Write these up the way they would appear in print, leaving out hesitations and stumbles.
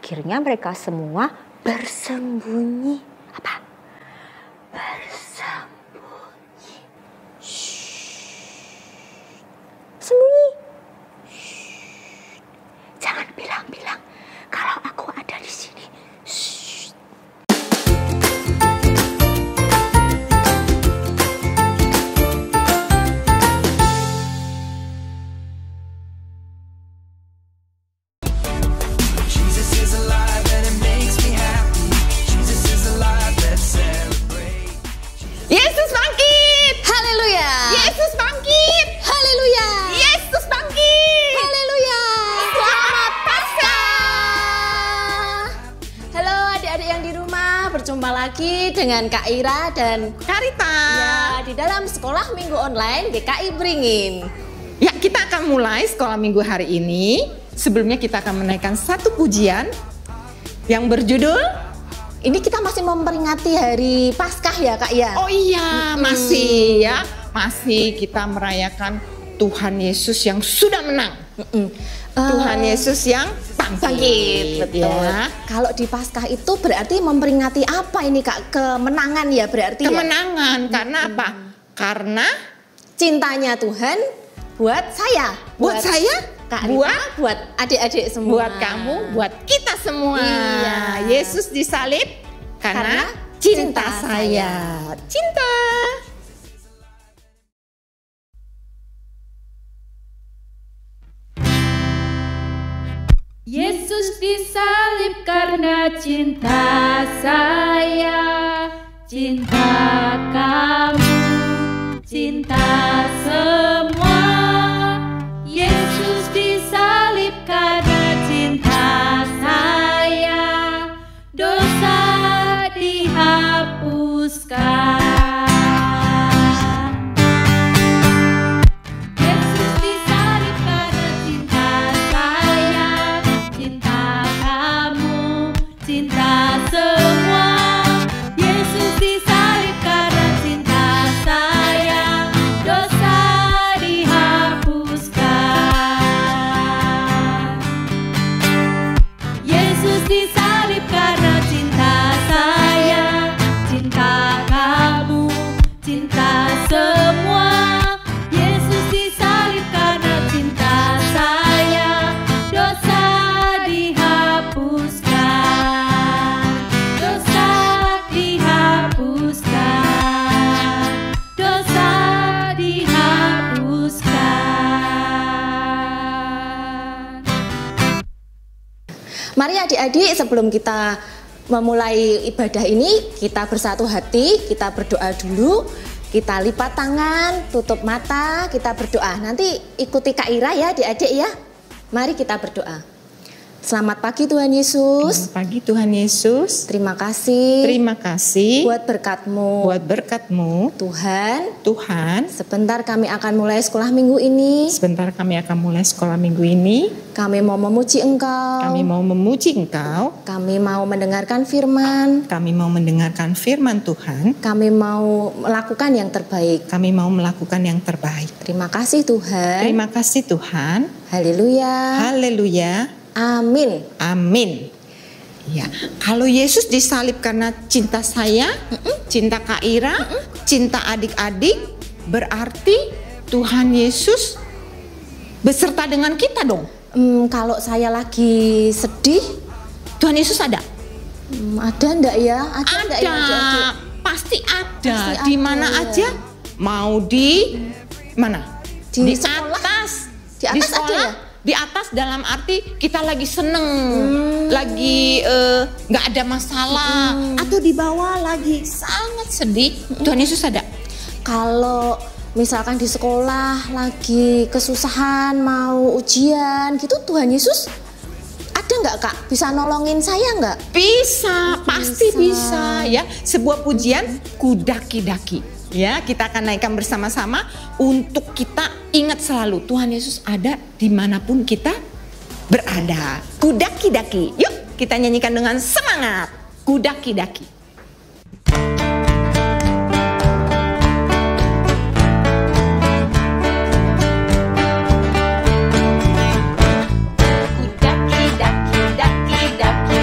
Akhirnya mereka semua bersembunyi. Apa? Bersembunyi. Sembunyi. Jangan bilang-bilang kalau aku ada di sini. Yesus bangkit! Haleluya! Yesus bangkit! Haleluya! Yesus bangkit! Haleluya! Selamat Paskah! Halo adik-adik yang di rumah, berjumpa lagi dengan Kak Ira dan Karita. ya di dalam sekolah minggu online GKI Beringin. Ya, kita akan mulai sekolah minggu hari ini. Sebelumnya kita akan menaikkan satu pujian yang berjudul, Ini kita masih memperingati hari Paskah ya Kak ya? oh iya, masih ya. Masih kita merayakan Tuhan Yesus yang sudah menang. Tuhan Yesus yang bangkit. Betul. Ya. Kalau di Paskah itu berarti memperingati apa ini Kak? Kemenangan ya berarti Kemenangan, karena apa? Karena cintanya Tuhan buat saya. buat saya, Kak Rita, buat adik-adik semua. buat kamu, buat kita semua. Iya. Yesus disalib karena cinta saya. Cinta. Yesus disalib karena cinta saya, cinta kamu, cinta semua. Yesus disalib karena cinta saya, dosa dihapuskan. Yesus disalib karena cinta saya, cinta kamu, cinta semua. Yesus disalib karena cinta saya, dosa dihapuskan. Yesus disalib karena cinta saya, cinta kamu, cinta semua. Yesus disalib karena cinta saya, dosa dihapuskan, dosa dihapuskan, dosa dihapuskan. Mari adik-adik sebelum kita memulai ibadah ini, kita bersatu hati, kita berdoa dulu. Kita lipat tangan, tutup mata, kita berdoa. Nanti ikuti Kak Ira ya adik-adik ya. Mari kita berdoa. Selamat pagi Tuhan Yesus. Selamat pagi Tuhan Yesus. Terima kasih Terima kasih buat berkat-Mu. buat berkat-Mu. Tuhan, Tuhan, sebentar kami akan mulai sekolah minggu ini. sebentar kami akan mulai sekolah minggu ini. Kami mau memuji Engkau. Kami mau memuji Engkau. Kami mau mendengarkan firman. Kami mau mendengarkan firman Tuhan. Kami mau melakukan yang terbaik. Kami mau melakukan yang terbaik. Terima kasih Tuhan. Terima kasih Tuhan. Haleluya. Haleluya. Amin. Amin. Ya, kalau Yesus disalib karena cinta saya, cinta Kak Ira, cinta adik-adik, berarti Tuhan Yesus beserta dengan kita dong. Kalau saya lagi sedih, Tuhan Yesus ada? ada enggak ya? Ada enggak ya adik-adik? Pasti ada. Pasti Di ada, mana ya. aja? Mau di mana? Di Di sekolah? atas. Di atas ada sekolah. ya? Di atas dalam arti kita lagi seneng, lagi nggak ada masalah, atau di bawah lagi sangat sedih. Tuhan Yesus ada. Kalau misalkan di sekolah lagi kesusahan, mau ujian gitu, Tuhan Yesus ada nggak Kak? Bisa nolongin saya nggak? Bisa, pasti bisa ya. Sebuah pujian kudaki-daki. Ya, kita akan naikkan bersama-sama untuk kita ingat selalu Tuhan Yesus ada dimanapun kita berada. Kudaki-daki. Yuk, kita nyanyikan dengan semangat. Kudaki-daki. Kudaki-daki, daki-daki.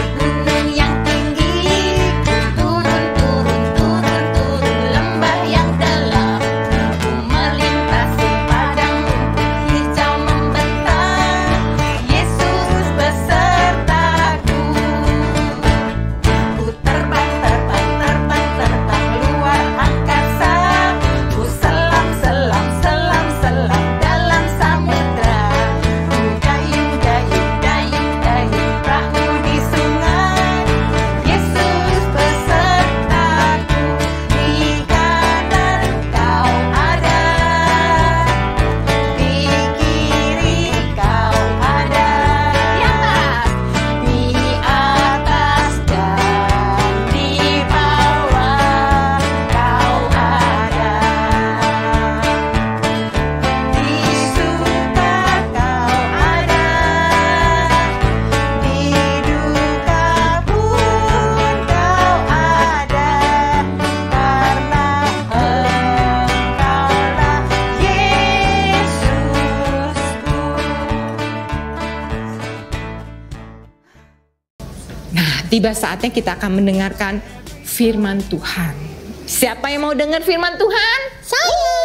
Nah, tiba saatnya kita akan mendengarkan firman Tuhan. Siapa yang mau dengar firman Tuhan? Saya.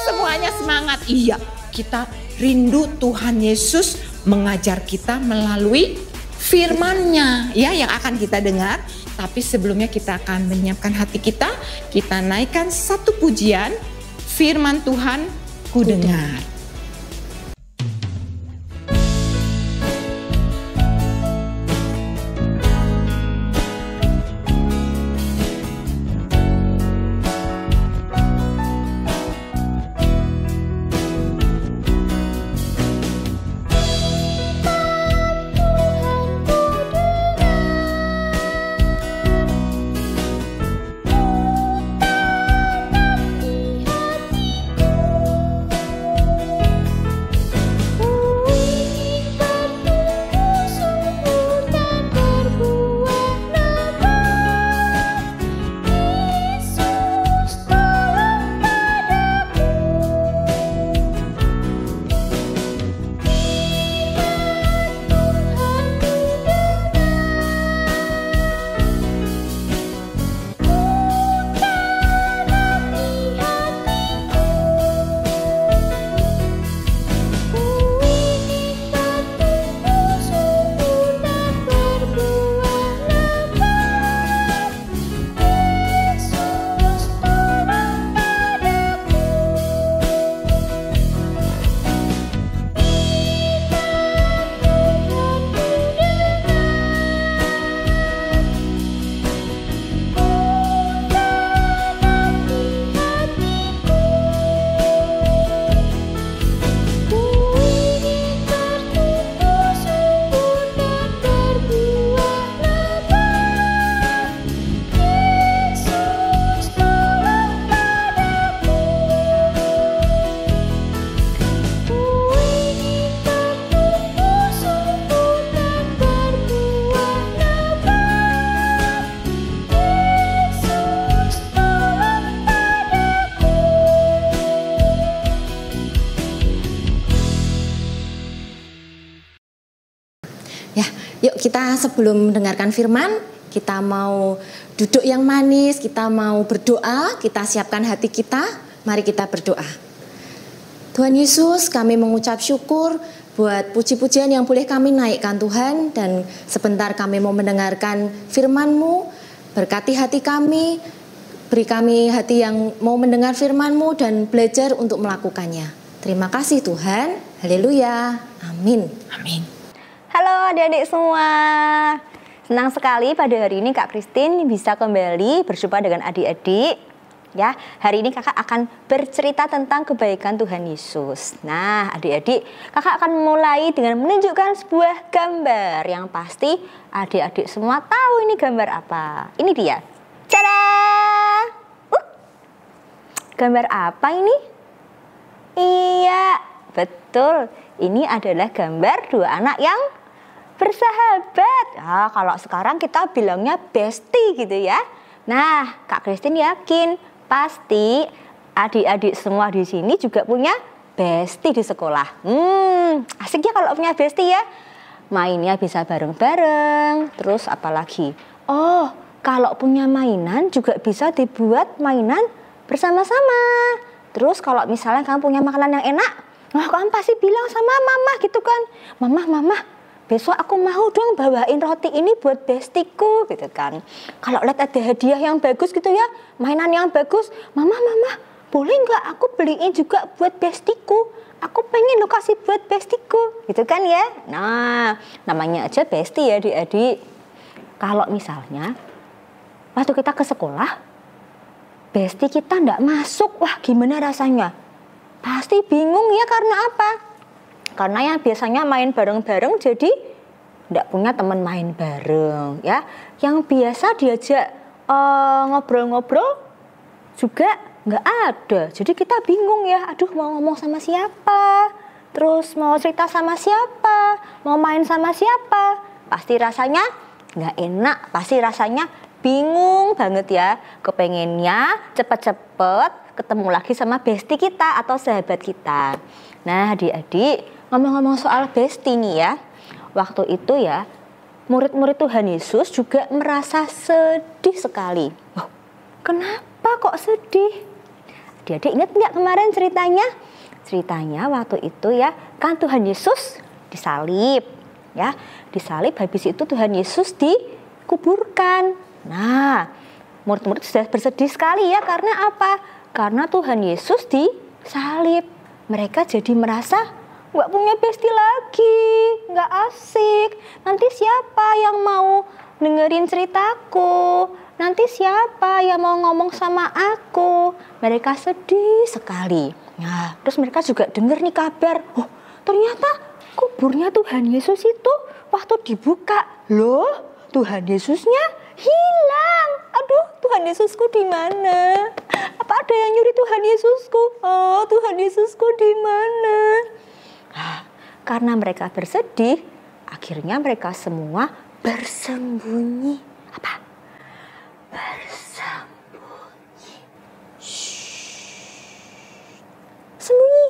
Semuanya semangat. Iya, kita rindu Tuhan Yesus mengajar kita melalui firman-Nya ya yang akan kita dengar. Tapi sebelumnya kita akan menyiapkan hati kita naikkan satu pujian, firman Tuhan ku dengar. Ya, yuk kita sebelum mendengarkan firman, kita mau duduk yang manis, kita mau berdoa, kita siapkan hati kita, mari kita berdoa. Tuhan Yesus, kami mengucap syukur buat puji-pujian yang boleh kami naikkan Tuhan, dan sebentar kami mau mendengarkan firman-Mu. Berkati hati kami, beri kami hati yang mau mendengar firman-Mu dan belajar untuk melakukannya. Terima kasih Tuhan, haleluya, amin. Amin. Halo adik-adik semua, senang sekali pada hari ini Kak Christine bisa kembali berjumpa dengan adik-adik. Ya, hari ini kakak akan bercerita tentang kebaikan Tuhan Yesus. Nah, adik-adik, kakak akan mulai dengan menunjukkan sebuah gambar yang pasti adik-adik semua tahu ini gambar apa. Ini dia. Tada! Gambar apa ini? Iya, betul. Ini adalah gambar dua anak yang bersahabat. Nah, kalau sekarang kita bilangnya bestie gitu ya. Nah, Kak Christine yakin pasti adik-adik semua di sini juga punya bestie di sekolah. Asik ya kalau punya bestie ya. Mainnya bisa bareng-bareng. Terus apalagi? Oh, kalau punya mainan juga bisa dibuat mainan bersama-sama. Terus kalau misalnya kamu punya makanan yang enak, wah kamu pasti bilang sama mama gitu kan. Mama, besok aku mau dong bawain roti ini buat bestiku gitu kan. Kalau lihat ada hadiah yang bagus gitu ya, mainan yang bagus, mama, boleh nggak aku beliin juga buat bestiku? Aku pengen lo kasih buat bestiku, gitu kan ya. Nah, namanya aja bestie ya adik-adik. Kalau misalnya waktu kita ke sekolah, bestie kita nggak masuk, wah gimana rasanya? Pasti bingung ya, karena apa? Karena yang biasanya main bareng-bareng jadi nggak punya teman main bareng ya. Yang biasa diajak ngobrol-ngobrol juga nggak ada. Jadi kita bingung ya, aduh mau ngomong sama siapa, terus mau cerita sama siapa, mau main sama siapa. Pasti rasanya nggak enak, pasti rasanya bingung banget ya. Kepengennya cepet-cepet ketemu lagi sama bestie kita atau sahabat kita. Nah adik-adik, ngomong-ngomong soal bestie nih ya, waktu itu ya murid-murid Tuhan Yesus juga merasa sedih sekali. Oh, kenapa kok sedih? Adik-adik ingat nggak kemarin ceritanya? Ceritanya waktu itu ya, kan Tuhan Yesus disalib. Ya, disalib, habis itu Tuhan Yesus dikuburkan. Nah, murid-murid sudah bersedih sekali ya, karena apa? Karena Tuhan Yesus disalib. Mereka jadi merasa nggak punya bestie lagi, nggak asik. Nanti siapa yang mau dengerin ceritaku? Nanti siapa yang mau ngomong sama aku? Mereka sedih sekali. Nah, terus mereka juga dengar nih kabar. Oh, ternyata kuburnya Tuhan Yesus itu waktu dibuka, loh, Tuhan Yesusnya hilang. Aduh, Tuhan Yesusku di mana? Apa ada yang nyuri Tuhan Yesusku? Oh, Tuhan Yesusku di mana? Nah, karena mereka bersedih, akhirnya mereka semua bersembunyi. Apa? Bersembunyi. Sembunyi.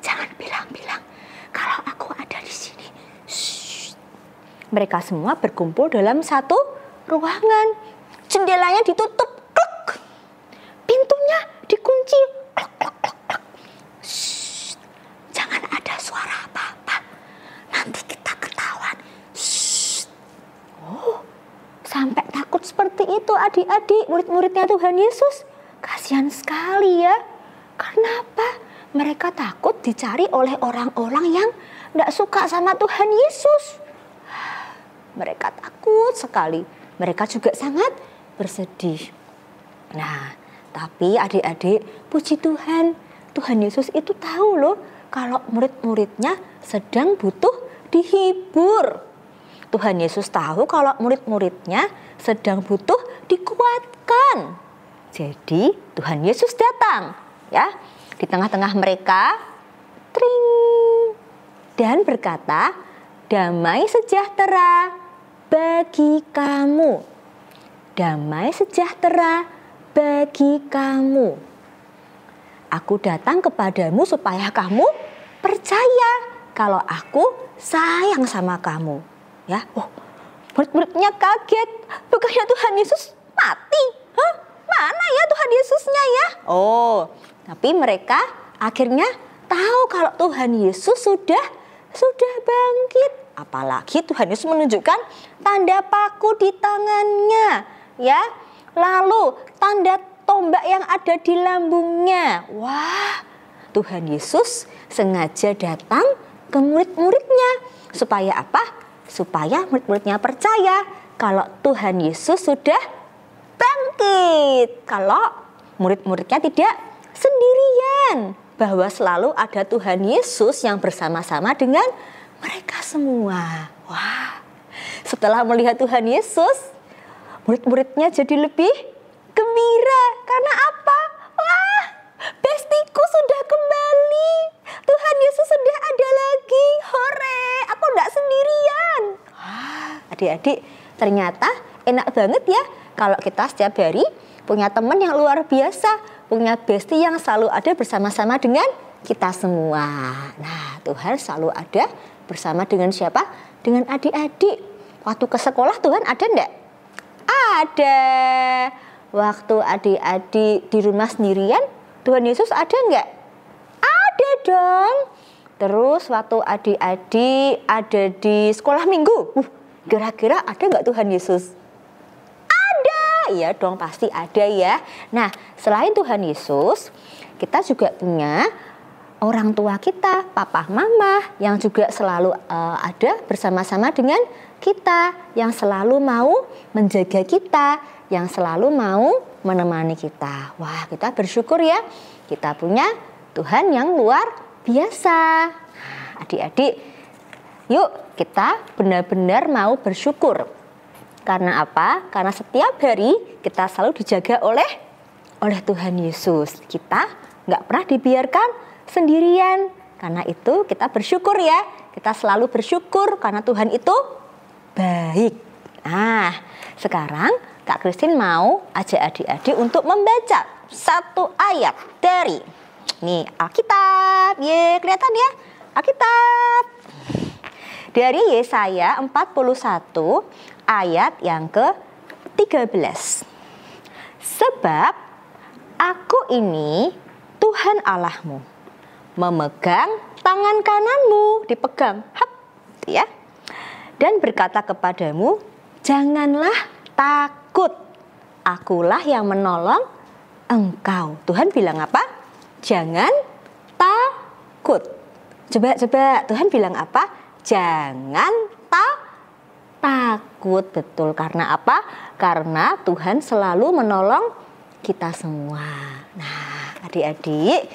Jangan bilang-bilang kalau aku ada di sini. Mereka semua berkumpul dalam satu ruangan. Jendelanya ditutup, kluk. Pintunya dikunci, kluk, kluk, kluk, kluk. Jangan ada suara apa-apa. Nanti kita ketahuan. Oh, sampai takut seperti itu adik-adik, murid-muridnya Tuhan Yesus. Kasihan sekali ya. Kenapa? Mereka takut dicari oleh orang-orang yang tidak suka sama Tuhan Yesus. Mereka takut sekali. Mereka juga sangat bersedih. Nah, tapi adik-adik, puji Tuhan, Tuhan Yesus itu tahu loh kalau murid-muridnya sedang butuh dihibur. Tuhan Yesus tahu kalau murid-muridnya sedang butuh dikuatkan. Jadi Tuhan Yesus datang ya di tengah-tengah mereka, tring, dan berkata, damai sejahtera bagi kamu. Damai sejahtera bagi kamu. Aku datang kepadamu supaya kamu percaya kalau aku sayang sama kamu. Ya, oh, murid-muridnya kaget. Bukannya Tuhan Yesus mati? Hah? Mana ya Tuhan Yesusnya ya? Oh, tapi mereka akhirnya tahu kalau Tuhan Yesus sudah bangkit. Apalagi Tuhan Yesus menunjukkan tanda paku di tangannya, ya. Lalu tanda tombak yang ada di lambungnya. Wah, Tuhan Yesus sengaja datang ke murid-muridnya. Supaya apa? Supaya murid-muridnya percaya kalau Tuhan Yesus sudah bangkit. Kalau murid-muridnya tidak sendirian. Bahwa selalu ada Tuhan Yesus yang bersama-sama dengan mereka semua. Wah, setelah melihat Tuhan Yesus, murid-muridnya jadi lebih gembira. Karena apa? Wah, bestiku sudah kembali. Tuhan Yesus sudah ada lagi. Hore, aku tidak sendirian. Wah, adik-adik, ternyata enak banget ya kalau kita setiap hari punya teman yang luar biasa, punya bestie yang selalu ada bersama-sama dengan kita semua. Nah, Tuhan selalu ada bersama dengan siapa? Dengan adik-adik. Waktu ke sekolah Tuhan ada enggak? Ada. Waktu adik-adik di rumah sendirian, Tuhan Yesus ada enggak? Ada dong. Terus waktu adik-adik ada di sekolah minggu, kira-kira ada enggak Tuhan Yesus? Ada. Iya dong, pasti ada ya. Nah, selain Tuhan Yesus, kita juga punya orang tua kita, papa, mama, yang juga selalu ada bersama-sama dengan kita, yang selalu mau menjaga kita, yang selalu mau menemani kita. Wah, kita bersyukur ya, kita punya Tuhan yang luar biasa. Adik-adik, yuk kita benar-benar mau bersyukur. Karena apa? Karena setiap hari kita selalu dijaga oleh Tuhan Yesus. Kita nggak pernah dibiarkan sendirian. Karena itu kita bersyukur ya. Kita selalu bersyukur karena Tuhan itu baik. Nah, sekarang Kak Christine mau ajak adik-adik untuk membaca satu ayat dari Alkitab. Ye, kelihatan ya? Alkitab. dari Yesaya 41 ayat yang ke-13. Sebab aku ini Tuhan Allahmu, memegang tangan kananmu, dipegang, hap, ya, dan berkata kepadamu, janganlah takut, akulah yang menolong engkau. Tuhan bilang apa? Jangan takut. Coba Tuhan bilang apa? Jangan takut. Betul, karena apa? Karena Tuhan selalu menolong kita semua. Nah, adik-adik,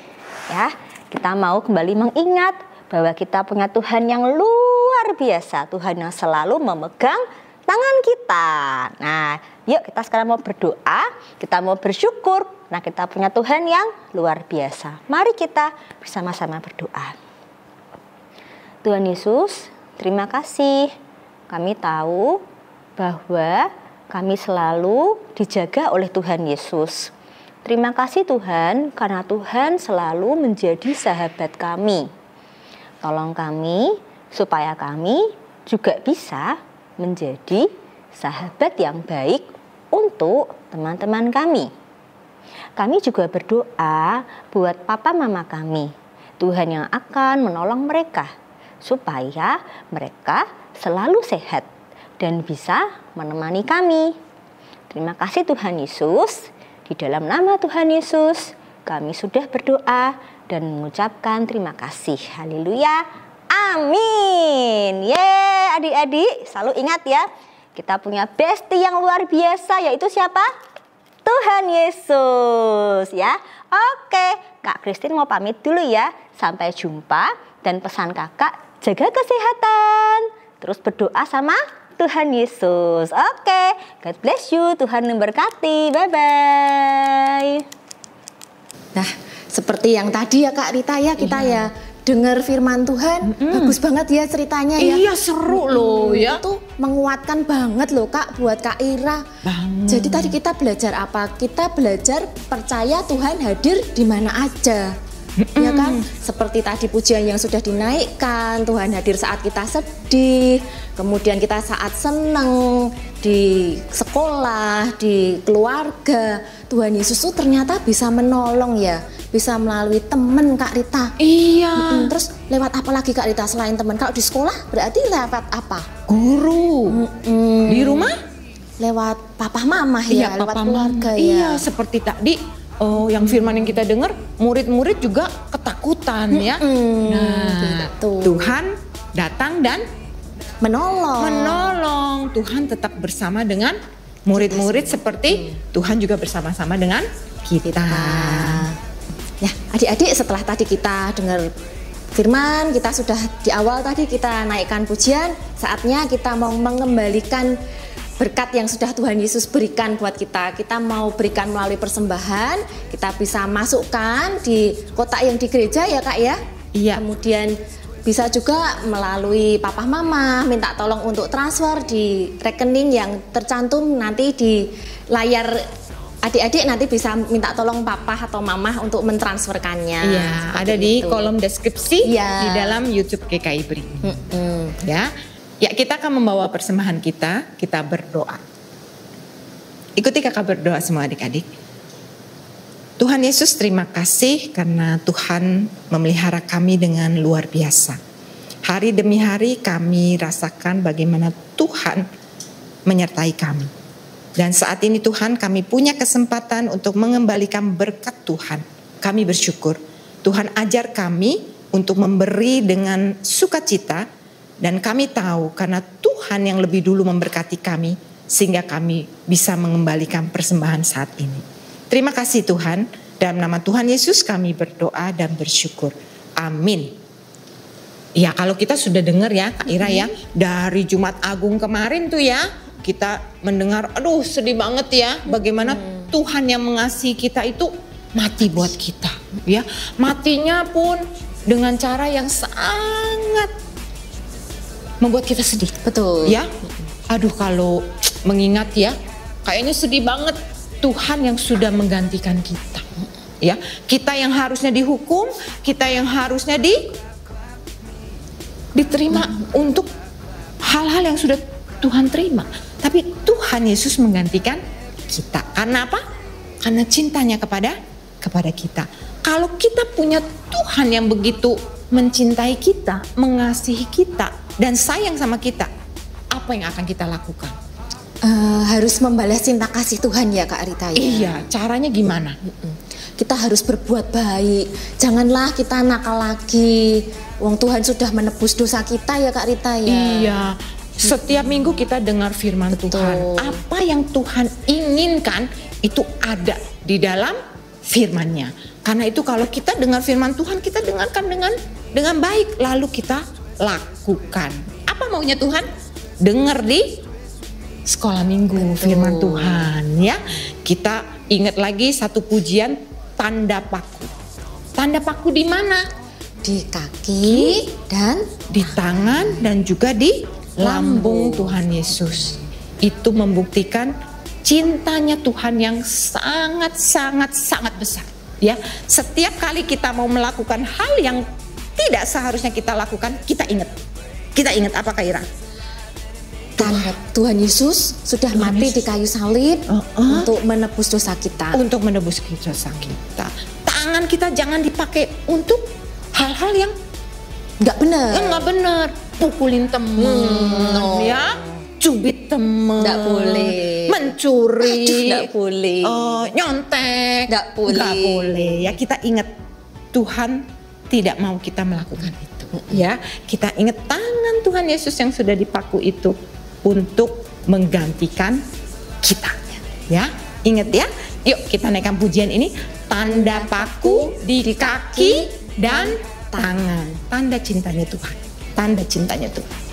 ya, kita mau kembali mengingat bahwa kita punya Tuhan yang luar biasa, Tuhan yang selalu memegang tangan kita. Nah, yuk kita sekarang mau berdoa, kita mau bersyukur. Nah, kita punya Tuhan yang luar biasa. Mari kita bersama-sama berdoa. Tuhan Yesus, terima kasih. Kami tahu bahwa kami selalu dijaga oleh Tuhan Yesus. Terima kasih Tuhan, karena Tuhan selalu menjadi sahabat kami. Tolong kami supaya kami juga bisa menjadi sahabat yang baik untuk teman-teman kami. Kami juga berdoa buat papa mama kami, Tuhan yang akan menolong mereka supaya mereka selalu sehat dan bisa menemani kami. Terima kasih Tuhan Yesus. Di dalam nama Tuhan Yesus, kami sudah berdoa dan mengucapkan terima kasih. Haleluya. Amin. Yeay, adik-adik, selalu ingat ya, kita punya bestie yang luar biasa, yaitu siapa? Tuhan Yesus, ya. Oke, Kak Christine mau pamit dulu ya. Sampai jumpa, dan pesan kakak, jaga kesehatan. Terus berdoa sama Tuhan Yesus. Oke, God bless you. Tuhan memberkati. Bye-bye. Nah, seperti yang tadi ya Kak Rita ya, kita ya dengar firman Tuhan. Bagus banget ya ceritanya ya. Iya, seru loh ya. Itu menguatkan banget loh Kak buat Kak Ira. Banget. Jadi tadi kita belajar apa? Kita belajar percaya Tuhan hadir di mana aja. Ya kan? Seperti tadi pujian yang sudah dinaikkan, Tuhan hadir saat kita sedih, kemudian kita saat senang, di sekolah, di keluarga. Tuhan Yesus tuh ternyata bisa menolong ya, bisa melalui teman Kak Rita. Iya. Terus lewat apa lagi Kak Rita selain teman? Kalau di sekolah berarti lewat apa? Guru. Di rumah? Lewat papa mama ya, lewat papa keluarga mama. ya. Iya, seperti tadi yang firman yang kita dengar, murid-murid juga ketakutan ya. Nah, gitu. Tuhan datang dan menolong. Tuhan tetap bersama dengan murid-murid seperti Tuhan juga bersama-sama dengan kita. Ya, adik-adik, setelah tadi kita dengar firman, kita sudah di awal tadi kita naikkan pujian, saatnya kita mau mengembalikan berkat yang sudah Tuhan Yesus berikan buat kita. Kita mau berikan melalui persembahan, kita bisa masukkan di kotak yang di gereja ya Kak ya. Iya. Kemudian bisa juga melalui papa mama minta tolong untuk transfer di rekening yang tercantum nanti di layar. Adik-adik nanti bisa minta tolong papa atau mama untuk mentransferkannya. Iya, ada di kolom deskripsi Iya. di dalam YouTube GKI Beringin. Ya. Ya, kita akan membawa persembahan kita berdoa. Ikuti kakak berdoa semua adik-adik. Tuhan Yesus, terima kasih karena Tuhan memelihara kami dengan luar biasa. Hari demi hari kami rasakan bagaimana Tuhan menyertai kami. Dan saat ini Tuhan, kami punya kesempatan untuk mengembalikan berkat Tuhan. Kami bersyukur. Tuhan ajar kami untuk memberi dengan sukacita. Dan kami tahu karena Tuhan yang lebih dulu memberkati kami sehingga kami bisa mengembalikan persembahan saat ini. Terima kasih Tuhan, dalam nama Tuhan Yesus kami berdoa dan bersyukur. Amin. Ya, kalau kita sudah dengar ya Kak Ira ya, dari Jumat Agung kemarin tuh ya, kita mendengar aduh sedih banget ya bagaimana Tuhan yang mengasihi kita itu mati buat kita ya. Matinya pun dengan cara yang sangat membuat kita sedih. Betul. Ya. Aduh, kalau mengingat ya, kayaknya sedih banget. Tuhan yang sudah menggantikan kita. Ya, kita yang harusnya dihukum, kita yang harusnya diterima untuk hal-hal yang sudah Tuhan terima. Tapi Tuhan Yesus menggantikan kita. Karena apa? Karena cintanya kepada kita. Kalau kita punya Tuhan yang begitu mencintai kita, mengasihi kita, dan sayang sama kita, apa yang akan kita lakukan? Harus membalas cinta kasih Tuhan ya Kak Rita ya. Iya, caranya gimana? Kita harus berbuat baik. Janganlah kita nakal lagi. Wong Tuhan sudah menebus dosa kita ya Kak Rita ya. Iya. Setiap minggu kita dengar firman Tuhan. Apa yang Tuhan inginkan itu ada di dalam firman-Nya. Karena itu kalau kita dengar firman Tuhan, kita dengarkan dengan baik, lalu kita lakukan. Apa maunya Tuhan? Dengar di sekolah minggu firman Tuhan ya. Kita ingat lagi satu pujian, tanda paku. Tanda paku di mana? Di kaki dan di tangan dan juga di lambung Tuhan Yesus. Itu membuktikan cintanya Tuhan yang sangat besar. Ya, setiap kali kita mau melakukan hal yang tidak seharusnya kita lakukan, kita ingat. Kita ingat apa Kak Ira? Tuhan Yesus sudah mati di kayu salib untuk menebus dosa kita. Untuk menebus dosa kita. Tangan kita jangan dipakai untuk hal-hal yang nggak benar. Nggak benar. Pukulin temen, ya, cubit temen, nggak boleh. Mencuri, nggak boleh. Nyontek, nggak boleh. Nggak boleh. Ya, kita ingat Tuhan tidak mau kita melakukan itu. Ya, kita ingat tangan Tuhan Yesus yang sudah dipaku itu untuk menggantikan kita. Ya, ingat ya. Yuk kita naikkan pujian ini. Tanda paku di kaki dan tangan. Tanda cintanya Tuhan. Tanda cintanya Tuhan.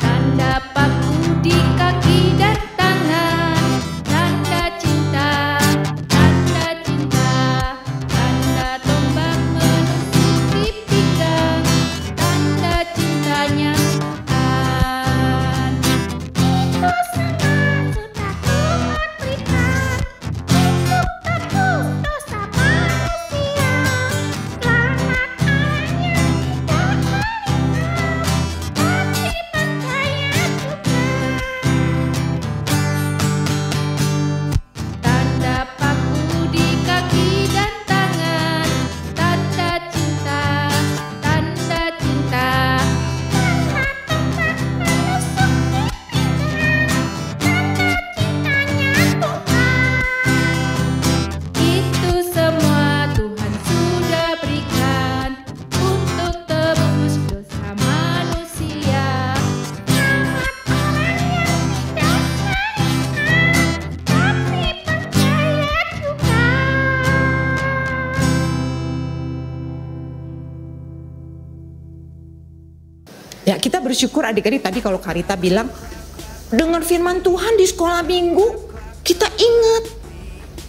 Tanda paku di kaki dan tangan, tanda cinta, tanda cinta, tanda tombak menusuk di pinggang, tanda cintanya Tuhan. Itu semua sudah Tuhan berikan untuk tebus dosa manusia. Selamat hanya tidak melihat, tapi percaya juga. Tanda paku di kaki dan tangan, tanda cinta, tanda cinta, tanda tombak menusuk di pinggang, tanda cintanya Tuhan. Itu semua Tuhan sudah berikan untuk tebus dosa manusia. Selamat orang yang tidak melihat, tapi percaya juga. Ya, kita bersyukur adik-adik tadi kalau Karita bilang dengar firman Tuhan di sekolah minggu, kita ingat,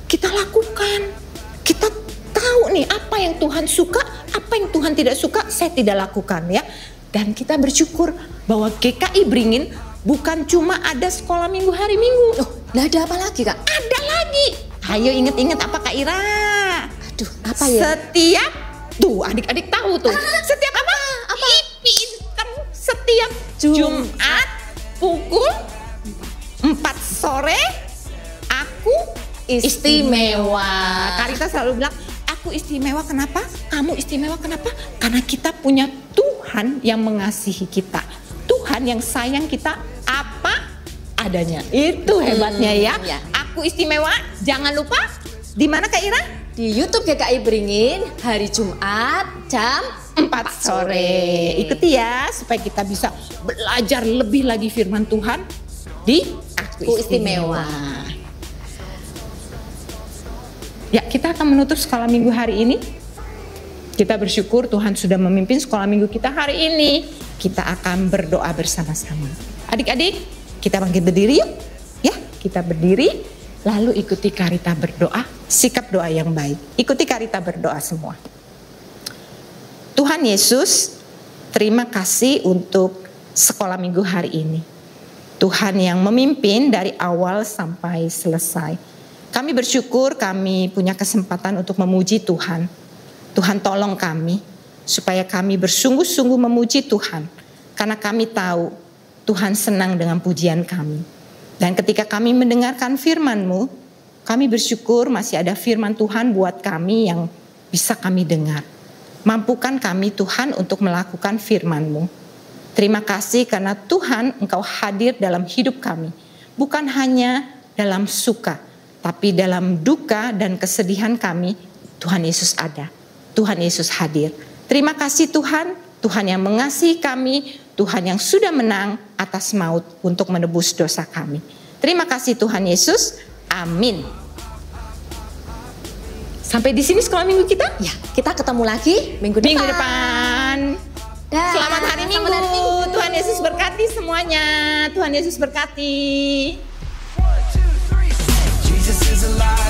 kita lakukan, kita tahu nih apa yang Tuhan suka, apa yang Tuhan tidak suka, saya tidak lakukan ya. Dan kita bersyukur bahwa GKI Beringin bukan cuma ada sekolah minggu hari Minggu. Lah ada apa lagi Kak? Ada lagi. Ayo ingat-ingat apa Kak Ira? Aduh, apa ya? Setiap tuh adik-adik tahu tuh. Setiap apa? Pinter. Setiap Jumat pukul 4 sore aku istimewa. Karita selalu bilang aku istimewa. Kenapa? Kamu istimewa kenapa? Karena kita punya Tuhan yang mengasihi kita. Tuhan yang sayang kita apa adanya. Itu hebatnya ya. Ya. Aku istimewa. Jangan lupa di mana Kak Ira? Di YouTube GKI Beringin hari Jumat jam 4 sore. Ikuti ya supaya kita bisa belajar lebih lagi firman Tuhan di Aku Istimewa. Ya, kita akan menutup sekolah minggu hari ini. Kita bersyukur Tuhan sudah memimpin sekolah minggu kita hari ini. Kita akan berdoa bersama-sama. Adik-adik, kita bangkit berdiri yuk. Ya, kita berdiri lalu ikuti Karita berdoa, sikap doa yang baik. Ikuti Karita berdoa semua. Tuhan Yesus, terima kasih untuk sekolah minggu hari ini. Tuhan yang memimpin dari awal sampai selesai. Kami bersyukur kami punya kesempatan untuk memuji Tuhan. Tuhan tolong kami supaya kami bersungguh-sungguh memuji Tuhan. Karena kami tahu Tuhan senang dengan pujian kami. Dan ketika kami mendengarkan firman-Mu, kami bersyukur masih ada firman Tuhan buat kami yang bisa kami dengar. Mampukan kami Tuhan untuk melakukan firman-Mu. Terima kasih karena Tuhan Engkau hadir dalam hidup kami. Bukan hanya dalam suka, tapi dalam duka dan kesedihan kami, Tuhan Yesus ada. Tuhan Yesus hadir. Terima kasih Tuhan, Tuhan yang mengasihi kami, Tuhan yang sudah menang atas maut untuk menebus dosa kami. Terima kasih Tuhan Yesus, amin. Sampai di sini sekolah minggu kita? Ya, kita ketemu lagi minggu depan. Selamat hari Minggu. Tuhan Yesus berkati semuanya. Tuhan Yesus berkati. 1, 2, 3, Jesus is alive.